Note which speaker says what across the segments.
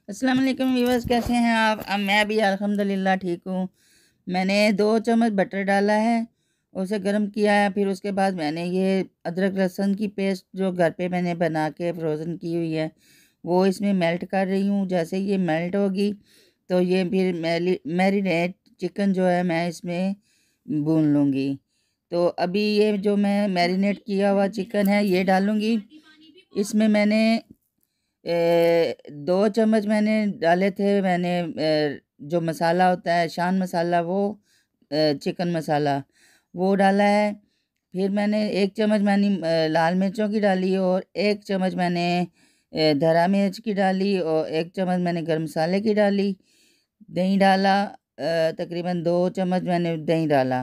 Speaker 1: अस्सलाम वालेकुम व्यूअर्स, कैसे हैं आप? अब मैं भी अल्हम्दुलिल्लाह ठीक हूँ। मैंने 2 चम्मच बटर डाला है, उसे गर्म किया है। फिर उसके बाद मैंने ये अदरक लहसुन की पेस्ट जो घर पे मैंने बना के फ्रोज़न की हुई है, वो इसमें मेल्ट कर रही हूँ। जैसे ये मेल्ट होगी तो ये फिर मैरिनेट चिकन जो है मैं इसमें भून लूँगी। तो अभी ये जो मैं मैरिनेट किया हुआ चिकन है ये डालूँगी। इसमें मैंने 2 चम्मच मैंने डाले थे। जो मसाला होता है शान मसाला, वो चिकन मसाला वो डाला है। फिर मैंने 1 चम्मच लाल मिर्चों की डाली और 1 चम्मच मैंने धरा मिर्च की डाली और 1 चम्मच मैंने गरम मसाले की डाली। दही डाला, तकरीबन 2 चम्मच मैंने दही डाला।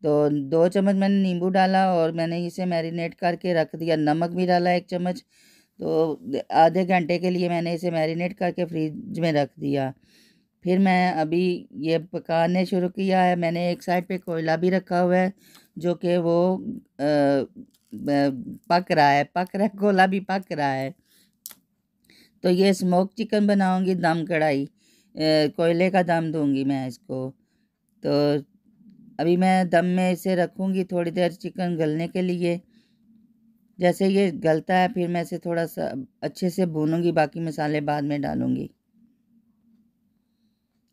Speaker 1: तो 2 चम्मच मैंने नींबू डाला और मैंने इसे मैरिनेट करके रख दिया। नमक भी डाला 1 चम्मच। तो आधे घंटे के लिए मैंने इसे मैरिनेट करके फ्रिज में रख दिया। फिर मैं अभी ये पकाने शुरू किया है। मैंने एक साइड पे कोयला भी रखा हुआ है जो कि वो पक रहा है, कोयला भी पक रहा है। तो ये स्मोक चिकन बनाऊंगी, दम कढ़ाई, कोयले का दम दूंगी मैं इसको। तो अभी मैं दम में इसे रखूंगी थोड़ी देर चिकन गलने के लिए। जैसे ये गलता है फिर मैं इसे थोड़ा सा अच्छे से भूनूंगी, बाकी मसाले बाद में डालूंगी।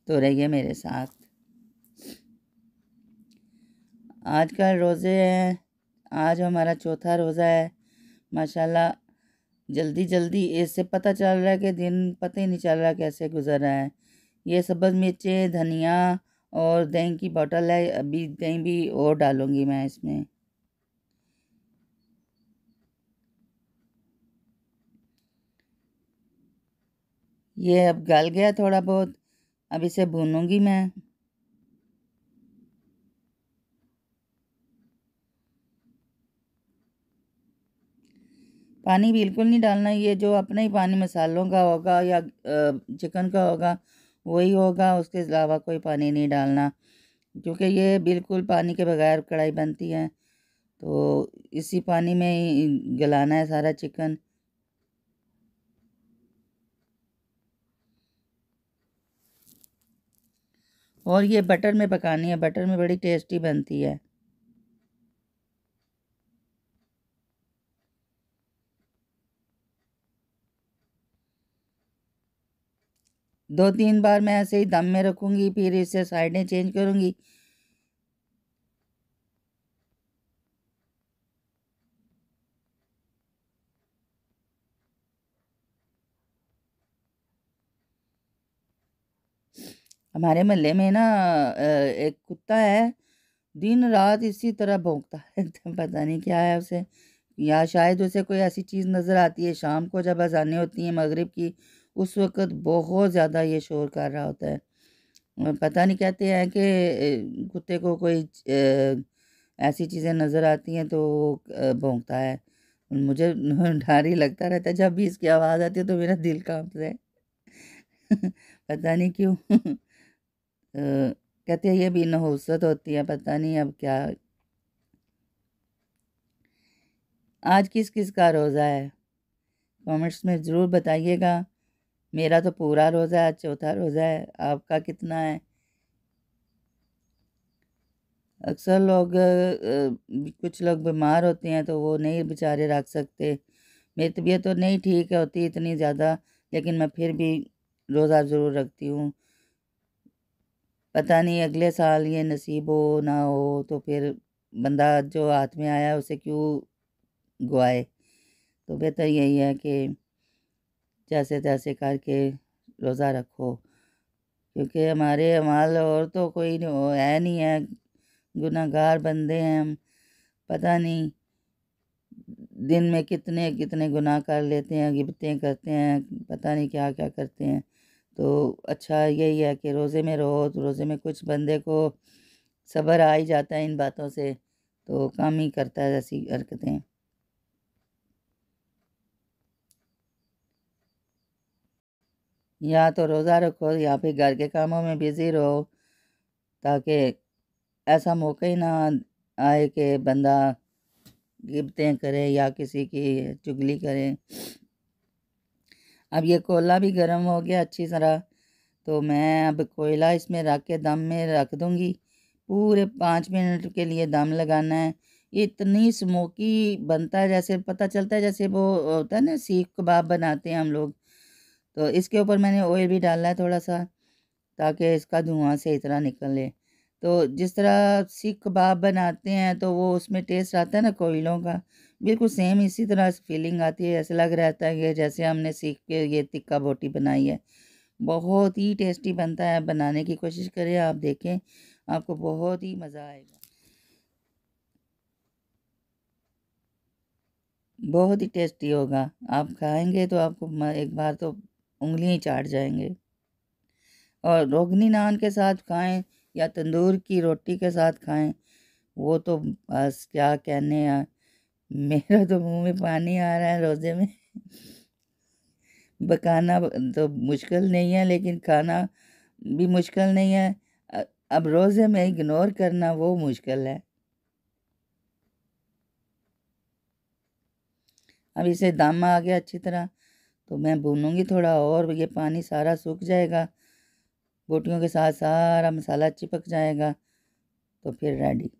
Speaker 1: तो रहिए मेरे साथ। आज का रोज़े हैं, आज हमारा चौथा रोज़ा है। माशाल्लाह जल्दी जल्दी इससे पता चल रहा है कि दिन पता ही नहीं चल रहा कैसे गुजर रहा है। ये सब्ज़ मिर्चें, धनिया और दही की बोतल है। अभी दही भी और डालूंगी मैं इसमें। ये अब गल गया थोड़ा बहुत, अब इसे भूनूंगी मैं। पानी बिल्कुल नहीं डालना। ये जो अपना ही पानी मसालों का होगा या चिकन का होगा वही होगा, उसके अलावा कोई पानी नहीं डालना, क्योंकि ये बिल्कुल पानी के बगैर कढ़ाई बनती है। तो इसी पानी में ही गलाना है सारा चिकन। और ये बटर में पकानी है, बटर में बड़ी टेस्टी बनती है। 2-3 बार मैं ऐसे ही दम में रखूँगी, फिर इसे साइडें चेंज करूँगी। हमारे मोहल्ले में ना एक कुत्ता है, दिन रात इसी तरह भौंकता है। तो पता नहीं क्या है उसे, या शायद उसे कोई ऐसी चीज़ नज़र आती है। शाम को जब अज़ानें होती हैं मगरिब की, उस वक़्त बहुत ज़्यादा ये शोर कर रहा होता है। पता नहीं, कहते हैं कि कुत्ते को कोई ऐसी चीज़ें नज़र आती हैं तो वो भौंकता है। मुझे डर ही लगता रहता है, जब भी इसकी आवाज़ आती है तो मेरा दिल काँपता है। पता नहीं क्यों। कहते हैं ये भी नहुसत होती है, पता नहीं अब क्या। आज किस किस का रोज़ा है कमेंट्स में ज़रूर बताइएगा। मेरा तो पूरा रोज़ा है, आज चौथा रोज़ा है। आपका कितना है? अक्सर लोग कुछ लोग बीमार होते हैं तो वो नहीं बेचारे रख सकते। मेरी तबीयत तो नहीं ठीक है होती इतनी ज़्यादा, लेकिन मैं फिर भी रोज़ा ज़रूर रखती हूँ। पता नहीं अगले साल ये नसीब हो ना हो, तो फिर बंदा जो हाथ में आया उसे क्यों गवाए। तो बेहतर यही है कि जैसे तैसे करके रोज़ा रखो, क्योंकि हमारे अमाल और तो कोई है नहीं है, गुनहगार बंदे हैं हम। पता नहीं दिन में कितने कितने गुनाह कर लेते हैं, गिबतें करते हैं, पता नहीं क्या क्या करते हैं। तो अच्छा यही है कि रोज़े में रहो तो रोज़े में कुछ बंदे को सब्र आ ही जाता है इन बातों से, तो कम ही करता है ऐसी हरकतें। या तो रोज़ा रखो या फिर घर के कामों में बिज़ी रहो, ताकि ऐसा मौका ही ना आए कि बंदा गिबतें करे या किसी की चुगली करे। अब ये कोयला भी गर्म हो गया अच्छी तरह, तो मैं अब कोयला इसमें रख के दम में रख दूँगी। पूरे 5 मिनट के लिए दम लगाना है। इतनी स्मोकी बनता है, जैसे पता चलता है जैसे वो होता है ना सीख कबाब बनाते हैं हम लोग। तो इसके ऊपर मैंने ऑयल भी डाला है थोड़ा-सा, ताकि इसका धुआँ सही तरह निकले। तो जिस तरह सीख कबाब बनाते हैं तो वो उसमें टेस्ट आता है ना कोयलों का, बिल्कुल सेम इसी तरह से फीलिंग आती है। ऐसा लग रहता है कि जैसे हमने सीख के ये तिक्का बोटी बनाई है। बहुत ही टेस्टी बनता है, बनाने की कोशिश करें, आप देखें, आपको बहुत ही मज़ा आएगा। बहुत ही टेस्टी होगा, आप खाएँगे तो आपको एक बार तो उँगलियाँ ही चाट जाएँगे। और रोगनी नान के साथ खाएँ या तंदूर की रोटी के साथ खाएँ, वो तो बस क्या कहने यार, मेरा तो मुँह में पानी आ रहा है रोज़े में। पकाना तो मुश्किल नहीं है, लेकिन खाना भी मुश्किल नहीं है। अब रोज़े में इग्नोर करना वो मुश्किल है। अब इसे दम आ गया अच्छी तरह, तो मैं भूनूँगी थोड़ा और, ये पानी सारा सूख जाएगा, बोटियों के साथ सारा मसाला चिपक जाएगा, तो फिर रेडी।